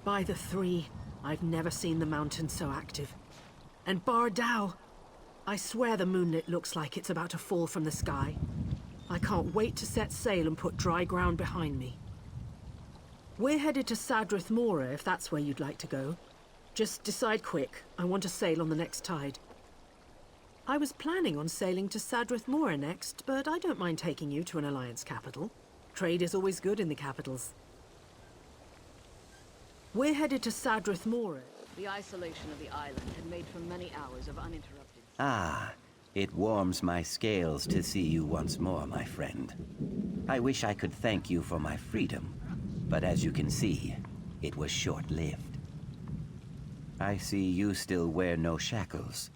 By the three, I've never seen the mountain so active. And Bardao, I swear the moonlit looks like it's about to fall from the sky. I can't wait to set sail and put dry ground behind me. We're headed to Sadrith Mora, if that's where you'd like to go. Just decide quick. I want to sail on the next tide. I was planning on sailing to Sadrith Mora next, but I don't mind taking you to an Alliance capital. Trade is always good in the capitals. We're headed to Sadrith Mora. The isolation of the island had made for many hours of uninterrupted... Ah, it warms my scales to see you once more, my friend. I wish I could thank you for my freedom, but as you can see, it was short-lived. I see you still wear no shackles.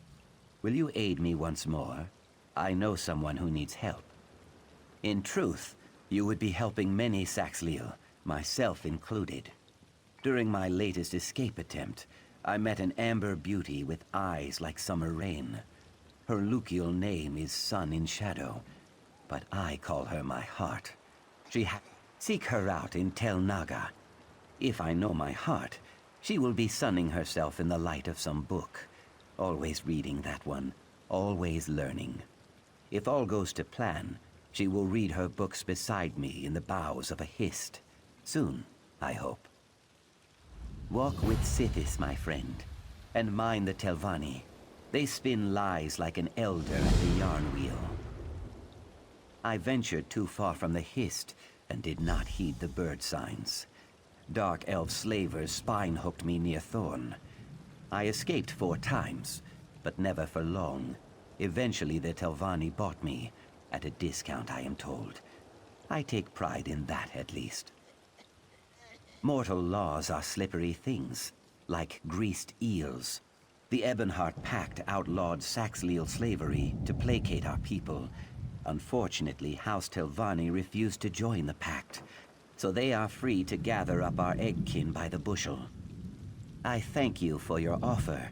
Will you aid me once more? I know someone who needs help. In truth, you would be helping many Saxhleel, myself included. During my latest escape attempt, I met an amber beauty with eyes like summer rain. Her Lukial name is Sun in Shadow, but I call her my heart. Seek her out in Tel Naga. If I know my heart, she will be sunning herself in the light of some book. Always reading that one, always learning. If all goes to plan, she will read her books beside me in the boughs of a hist. Soon, I hope. Walk with Sithis, my friend, and mind the Telvanni. They spin lies like an elder at the yarn wheel. I ventured too far from the hist and did not heed the bird signs. Dark elf slavers spine-hooked me near Thorn. I escaped 4 times, but never for long. Eventually the Telvanni bought me, at a discount I am told. I take pride in that at least. Mortal laws are slippery things, like greased eels. The Ebonheart Pact outlawed Saxhleel slavery to placate our people. Unfortunately, House Telvanni refused to join the pact, so they are free to gather up our eggkin by the bushel. I thank you for your offer,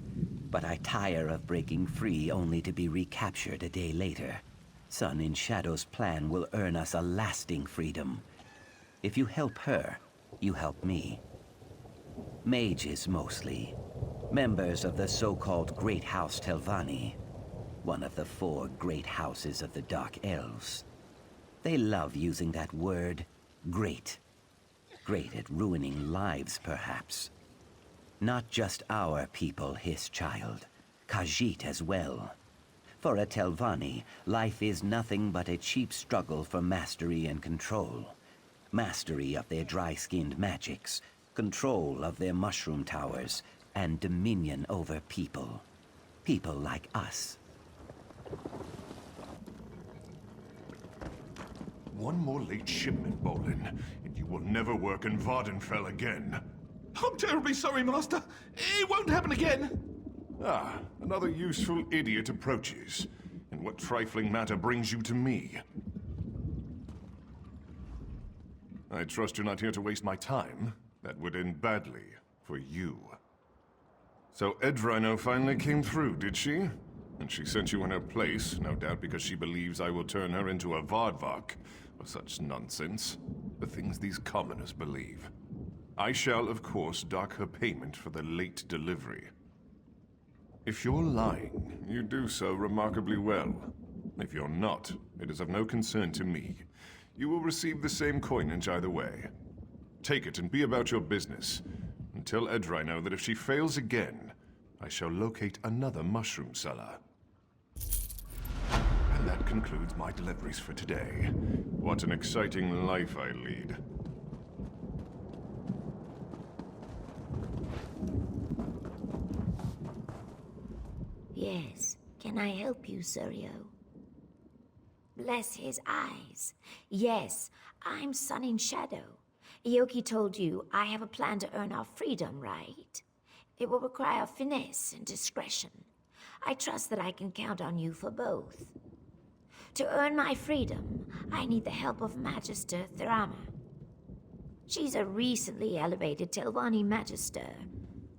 but I tire of breaking free only to be recaptured a day later. Sun in Shadow's plan will earn us a lasting freedom. If you help her, you help me. Mages mostly. Members of the so-called Great House Telvanni. One of the 4 great houses of the Dark Elves. They love using that word, great. Great at ruining lives, perhaps. Not just our people, his child. Khajiit as well. For a Telvanni, life is nothing but a cheap struggle for mastery and control. Mastery of their dry-skinned magics, control of their mushroom towers, and dominion over people. People like us. One more late shipment, Bolin, and you will never work in Vvardenfell again. I'm terribly sorry, Master. It won't happen again. Ah, another useful idiot approaches. And what trifling matter brings you to me? I trust you're not here to waste my time. That would end badly for you. So Edrino finally came through, did she? And she sent you in her place, no doubt because she believes I will turn her into a Vardvak, or such nonsense. The things these commoners believe. I shall, of course, dock her payment for the late delivery. If you're lying, you do so remarkably well. If you're not, it is of no concern to me. You will receive the same coinage either way. Take it and be about your business. And tell Edrino that if she fails again, I shall locate another mushroom seller. And that concludes my deliveries for today. What an exciting life I lead. Yes, can I help you, Suryo? Bless his eyes. Yes, I'm Sun in Shadow. Ioki told you I have a plan to earn our freedom, right? It will require finesse and discretion. I trust that I can count on you for both. To earn my freedom, I need the help of Magister Thurama. She's a recently elevated Telvanni Magister.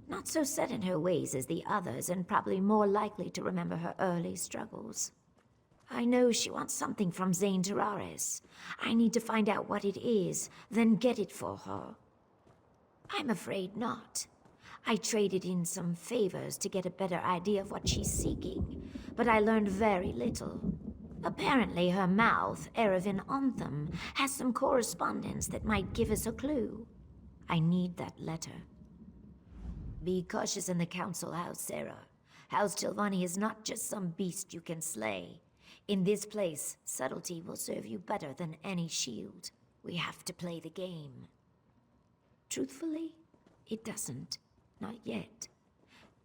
Not so set in her ways as the others, and probably more likely to remember her early struggles. I know she wants something from Zane Terraris. I need to find out what it is, then get it for her. I'm afraid not. I traded in some favors to get a better idea of what she's seeking, but I learned very little. Apparently her mouth, Erevan Anthem, has some correspondence that might give us a clue. I need that letter. Be cautious in the council house, Sarah. House Tilvani is not just some beast you can slay. In this place, subtlety will serve you better than any shield. We have to play the game. Truthfully, it doesn't. Not yet.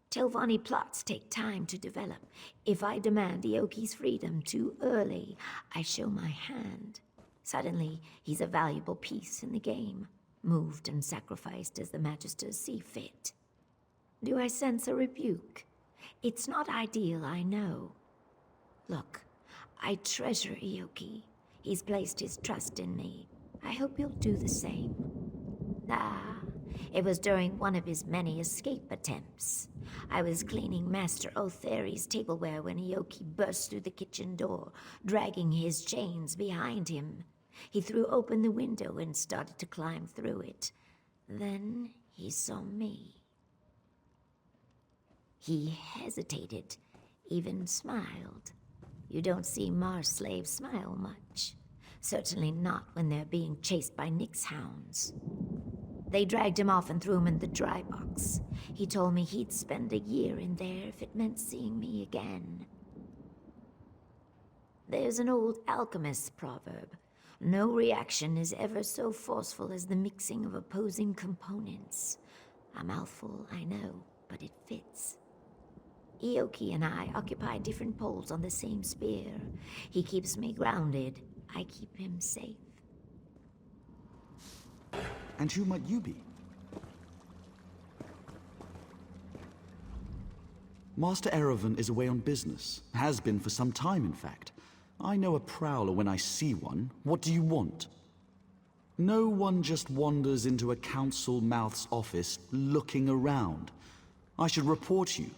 Tilvani plots take time to develop. If I demand Eoki's freedom too early, I show my hand. Suddenly, he's a valuable piece in the game, moved and sacrificed as the Magisters see fit. Do I sense a rebuke? It's not ideal, I know. Look, I treasure Eoki. He's placed his trust in me. I hope you'll do the same. It was during one of his many escape attempts. I was cleaning Master Otheri's tableware when Eoki burst through the kitchen door, dragging his chains behind him. He threw open the window and started to climb through it. Then he saw me. He hesitated, even smiled. You don't see Mars slaves smile much. Certainly not when they're being chased by Nyx hounds. They dragged him off and threw him in the dry box. He told me he'd spend a year in there if it meant seeing me again. There's an old alchemist's proverb. No reaction is ever so forceful as the mixing of opposing components. A mouthful, I know, but it fits. Eoki and I occupy different poles on the same spear. He keeps me grounded. I keep him safe. And who might you be? Master Erevan is away on business. Has been for some time, in fact. I know a prowler when I see one. What do you want? No one just wanders into a council mouth's office looking around. I should report you.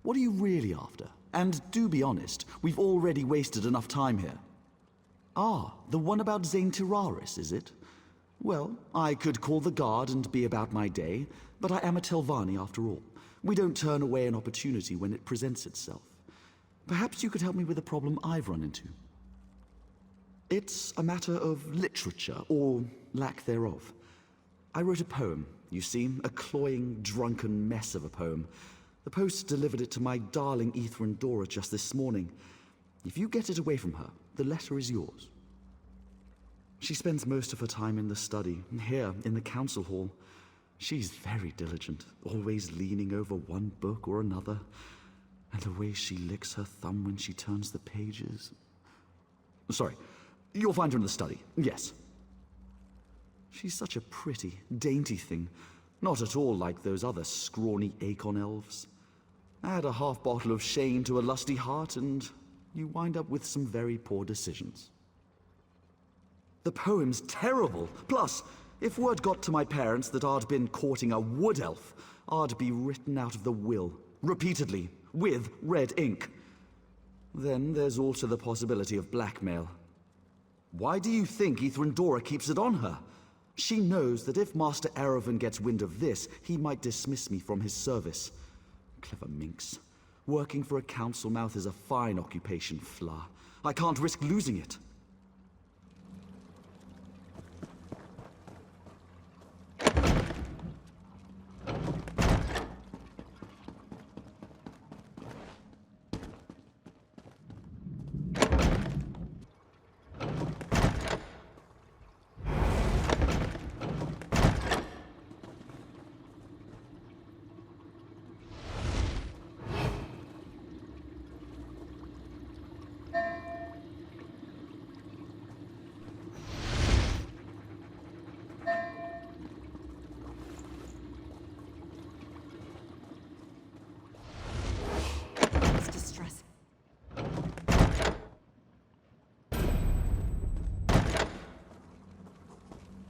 What are you really after? And do be honest, we've already wasted enough time here. Ah, the one about Zane Terraris, is it? Well, I could call the guard and be about my day, but I am a Telvanni after all. We don't turn away an opportunity when it presents itself. Perhaps you could help me with a problem I've run into. It's a matter of literature, or lack thereof. I wrote a poem, you see, a cloying, drunken mess of a poem. The post delivered it to my darling Vvardenfell just this morning. If you get it away from her, the letter is yours. She spends most of her time in the study, here in the council hall. She's very diligent, always leaning over one book or another. And the way she licks her thumb when she turns the pages. Sorry, you'll find her in the study, yes. She's such a pretty, dainty thing. Not at all like those other scrawny Acon elves. Add a half bottle of Shane to a lusty heart and you wind up with some very poor decisions. The poem's terrible. Plus, if word got to my parents that I'd been courting a wood elf, I'd be written out of the will, repeatedly, with red ink. Then there's also the possibility of blackmail. Why do you think Vvardenfell keeps it on her? She knows that if Master Erevan gets wind of this, he might dismiss me from his service. Clever minx. Working for a council mouth is a fine occupation, Fla. I can't risk losing it.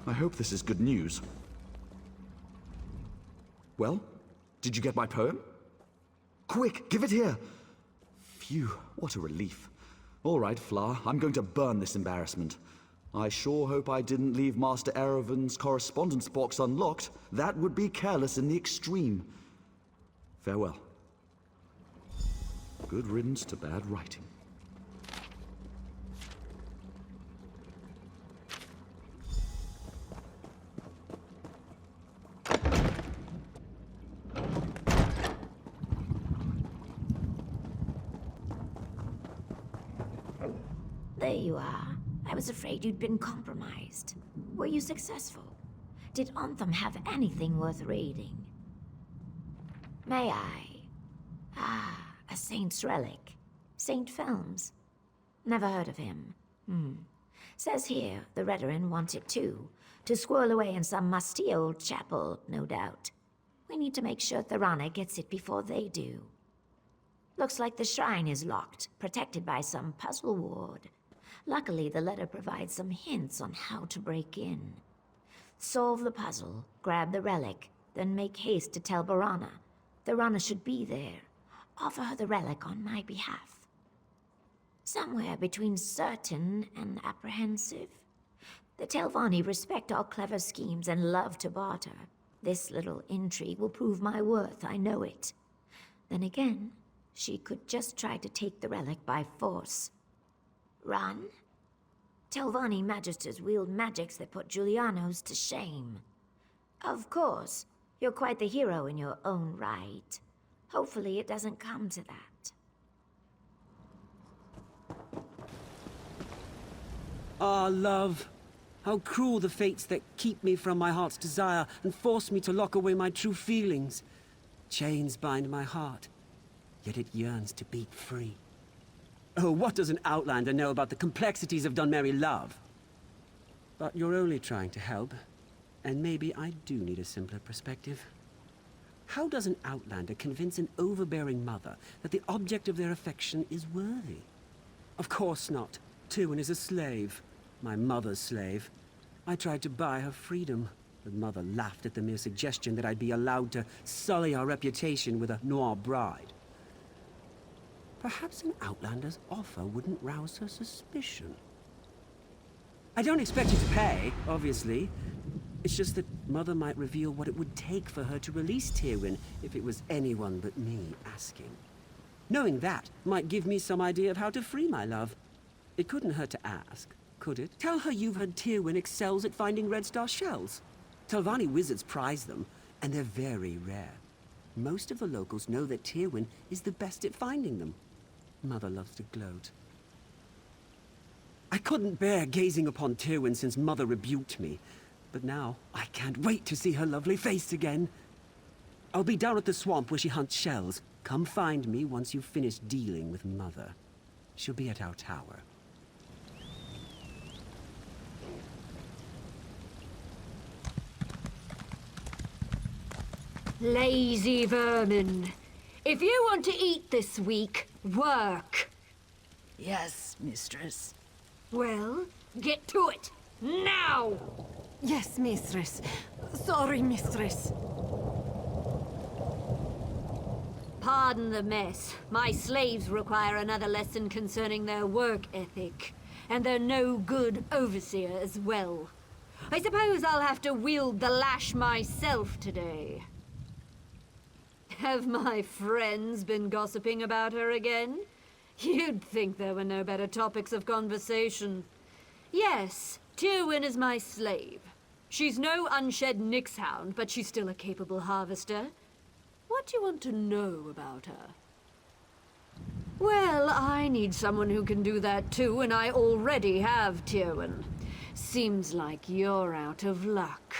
I hope this is good news. Well, did you get my poem? Quick, give it here! Phew, what a relief. All right, Fla, I'm going to burn this embarrassment. I sure hope I didn't leave Master Erevan's correspondence box unlocked. That would be careless in the extreme. Farewell. Good riddance to bad writing. There you are. I was afraid you'd been compromised. Were you successful? Did Anthem have anything worth reading? May I? Ah, a saint's relic. Saint Films. Never heard of him. Says here the Redarin want it too. To squirrel away in some musty old chapel, no doubt. We need to make sure Thorana gets it before they do. Looks like the shrine is locked, protected by some puzzle ward. Luckily, the letter provides some hints on how to break in. Solve the puzzle, grab the relic, then make haste to tell Barana. Thorana should be there. Offer her the relic on my behalf. Somewhere between certain and apprehensive. The Telvanni respect all clever schemes and love to barter. This little intrigue will prove my worth, I know it. Then again, she could just try to take the relic by force. Run? Telvanni magisters wield magics that put Giulianos to shame. Of course, you're quite the hero in your own right. Hopefully it doesn't come to that. Ah, love. How cruel the fates that keep me from my heart's desire and force me to lock away my true feelings. Chains bind my heart, yet it yearns to beat free. Oh, what does an outlander know about the complexities of Dunmerry love? But you're only trying to help, and maybe I do need a simpler perspective. How does an outlander convince an overbearing mother that the object of their affection is worthy? Of course not. Tywin is a slave. My mother's slave. I tried to buy her freedom, but Mother laughed at the mere suggestion that I'd be allowed to sully our reputation with a noir bride. Perhaps an outlander's offer wouldn't rouse her suspicion. I don't expect you to pay, obviously. It's just that Mother might reveal what it would take for her to release Tywin if it was anyone but me asking. Knowing that might give me some idea of how to free my love. It couldn't hurt to ask, could it? Tell her you've heard Tywin excels at finding Red Star shells. Telvanni wizards prize them, and they're very rare. Most of the locals know that Tywin is the best at finding them. Mother loves to gloat. I couldn't bear gazing upon Tywin since Mother rebuked me. But now, I can't wait to see her lovely face again. I'll be down at the swamp where she hunts shells. Come find me once you've finished dealing with Mother. She'll be at our tower. Lazy vermin. If you want to eat this week, work. Yes, mistress. Well, get to it. Now! Yes, mistress. Sorry, mistress. Pardon the mess. My slaves require another lesson concerning their work ethic. And they're no good overseer as well. I suppose I'll have to wield the lash myself today. Have my friends been gossiping about her again? You'd think there were no better topics of conversation. Yes, Tywin is my slave. She's no unshed nixhound, but she's still a capable harvester. What do you want to know about her? Well, I need someone who can do that too, and I already have Tywin. Seems like you're out of luck.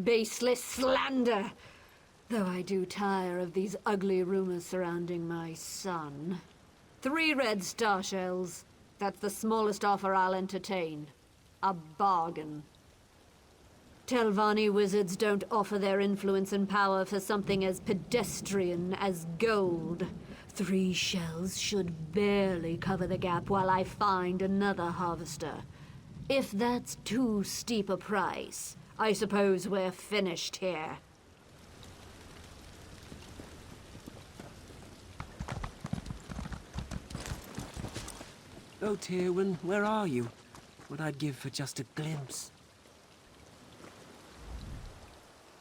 Baseless slander! Though I do tire of these ugly rumors surrounding my son. 3 red star shells. That's the smallest offer I'll entertain. A bargain. Telvanni wizards don't offer their influence and power for something as pedestrian as gold. 3 shells should barely cover the gap while I find another harvester. If that's too steep a price, I suppose we're finished here. Oh, Tywin, where are you? What I'd give for just a glimpse.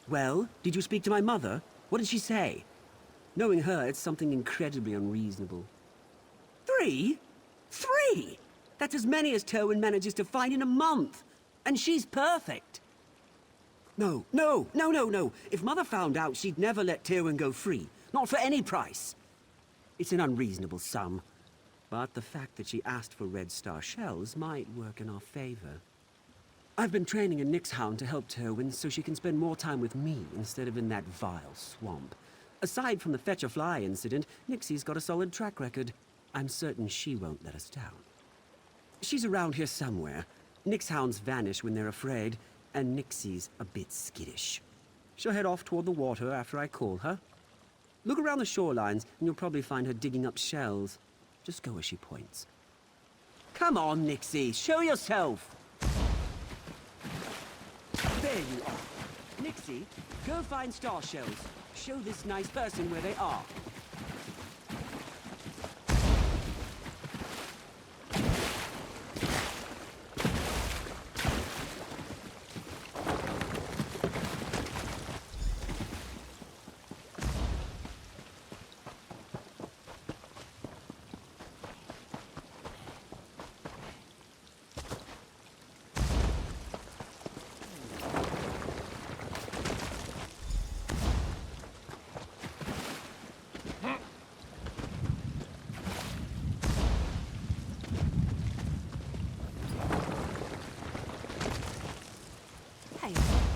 Well, did you speak to my mother? What did she say? Knowing her, it's something incredibly unreasonable. 3? 3? That's as many as Tywin manages to find in a month. And she's perfect. No. If Mother found out, she'd never let Tywin go free. Not for any price. It's an unreasonable sum. But the fact that she asked for Red Star shells might work in our favor. I've been training a Nyx hound to help Tywin so she can spend more time with me instead of in that vile swamp. Aside from the fetch-a-fly incident, Nixie's got a solid track record. I'm certain she won't let us down. She's around here somewhere. Nyx hounds vanish when they're afraid, and Nixie's a bit skittish. She'll head off toward the water after I call her. Look around the shorelines, and you'll probably find her digging up shells. Just go as she points. Come on, Nixie, show yourself! There you are. Nixie, go find star shells. Show this nice person where they are.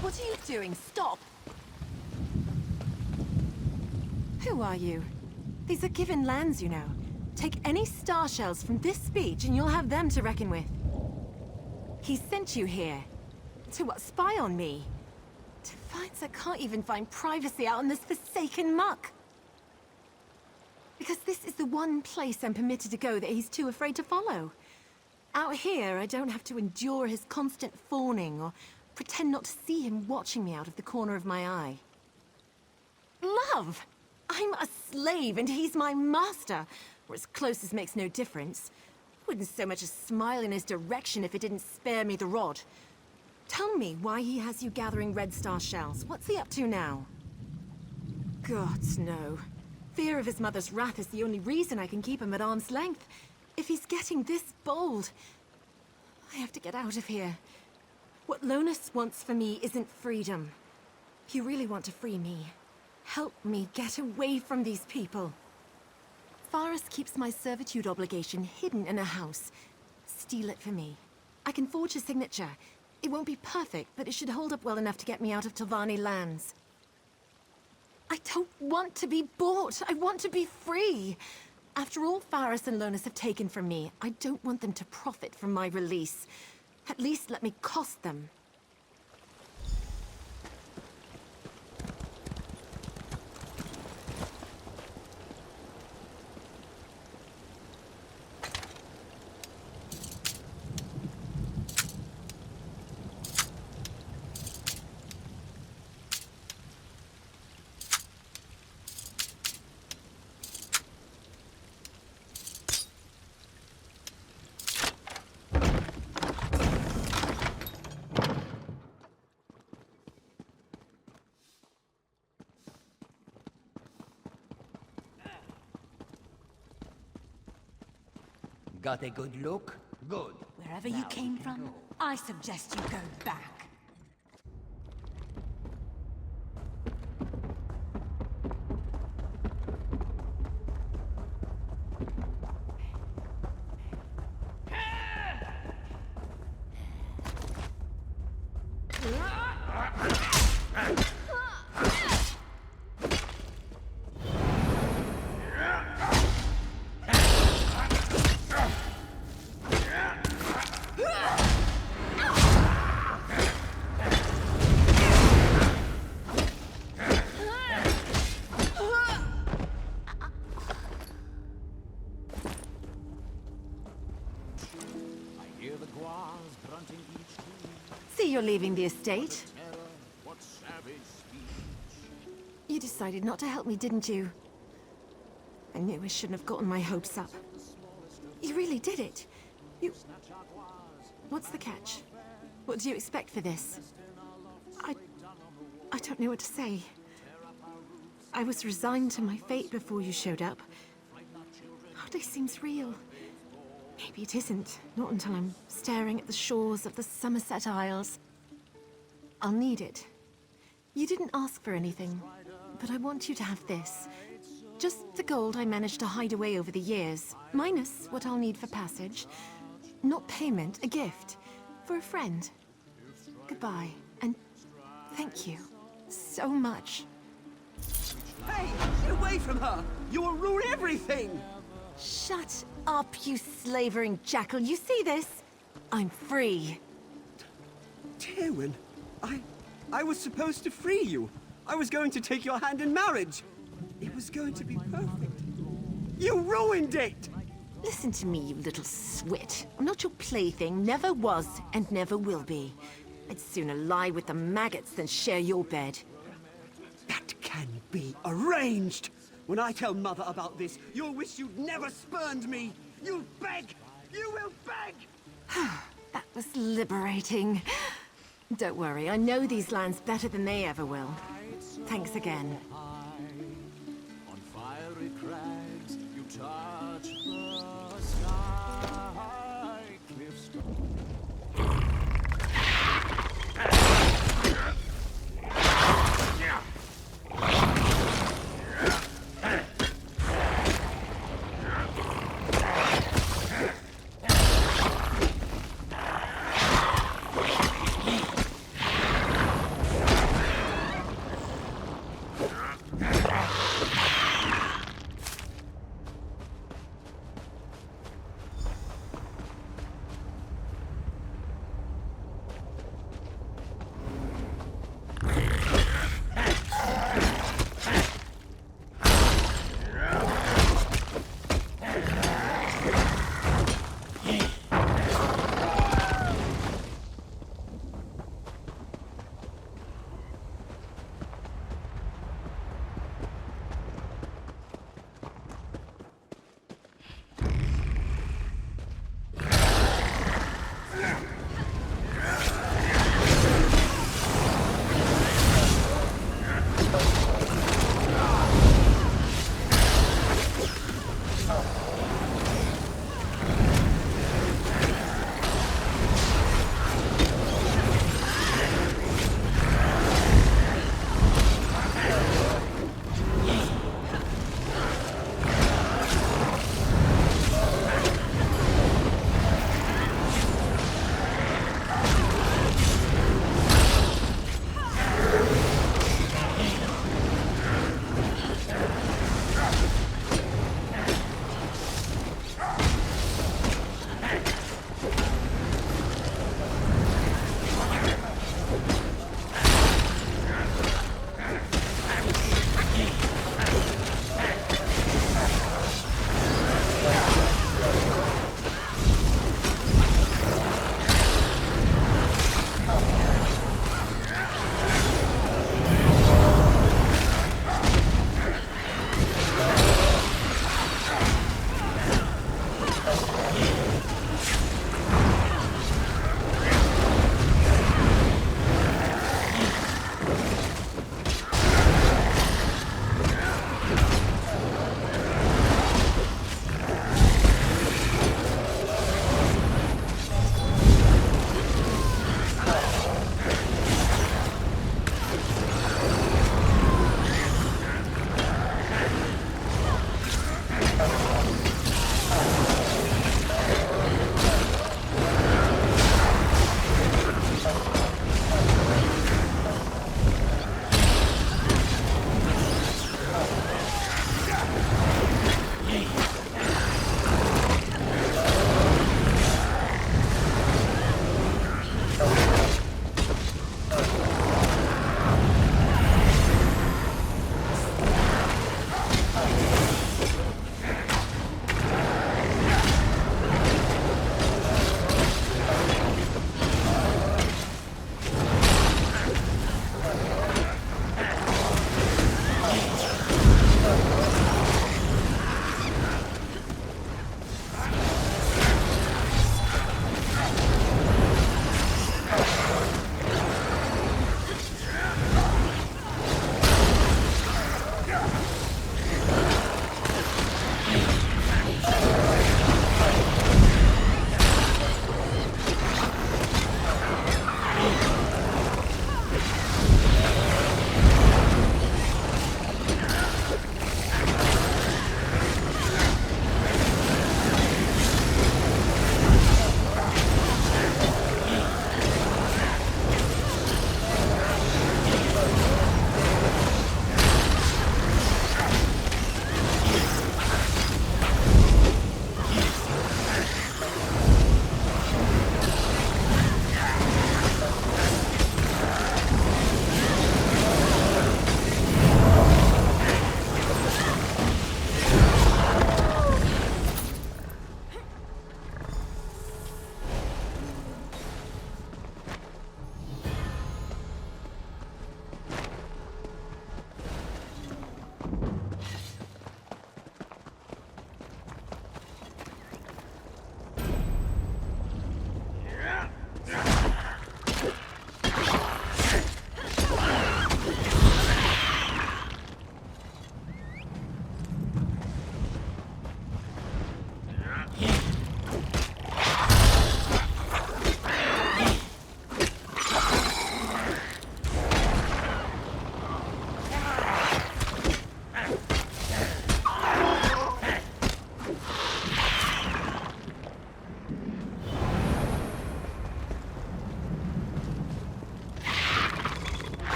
What are you doing? Stop! Who are you? These are given lands, you know. Take any star shells from this beach and you'll have them to reckon with. He sent you here. To what, spy on me? To find I can't even find privacy out in this forsaken muck. Because this is the one place I'm permitted to go that he's too afraid to follow. Out here, I don't have to endure his constant fawning or pretend not to see him watching me out of the corner of my eye. Love! I'm a slave and he's my master, or as close as makes no difference. Wouldn't so much as smile in his direction if it didn't spare me the rod. Tell me why he has you gathering Red Star shells. What's he up to now? Gods, no. Fear of his mother's wrath is the only reason I can keep him at arm's length. If he's getting this bold, I have to get out of here. What Lonus wants for me isn't freedom. If you really want to free me, help me get away from these people. Faris keeps my servitude obligation hidden in a house. Steal it for me. I can forge a signature. It won't be perfect, but it should hold up well enough to get me out of Telvanni lands. I don't want to be bought. I want to be free. After all Faris and Lonus have taken from me, I don't want them to profit from my release. At least let me cost them. Got a good look? Good. Wherever you came from, I suggest you go back. See, you're leaving the estate. You decided not to help me, didn't you? I knew I shouldn't have gotten my hopes up. You really did it. You... What's the catch? What do you expect for this? I don't know what to say. I was resigned to my fate before you showed up. Hardly seems real. Maybe it isn't. Not until I'm staring at the shores of the Somerset Isles. I'll need it. You didn't ask for anything, but I want you to have this. Just the gold I managed to hide away over the years, minus what I'll need for passage. Not payment, a gift. For a friend. Goodbye, and thank you so much. Hey, get away from her! You will ruin everything! Shut up, you slavering jackal. You see this? I'm free. Tywin, I was supposed to free you. I was going to take your hand in marriage. It was going to be perfect. You ruined it! Listen to me, you little swit. I'm not your plaything, never was, and never will be. I'd sooner lie with the maggots than share your bed. That can be arranged! When I tell Mother about this, you'll wish you'd never spurned me! You'll beg! You will beg! That was liberating. Don't worry, I know these lands better than they ever will. Thanks again.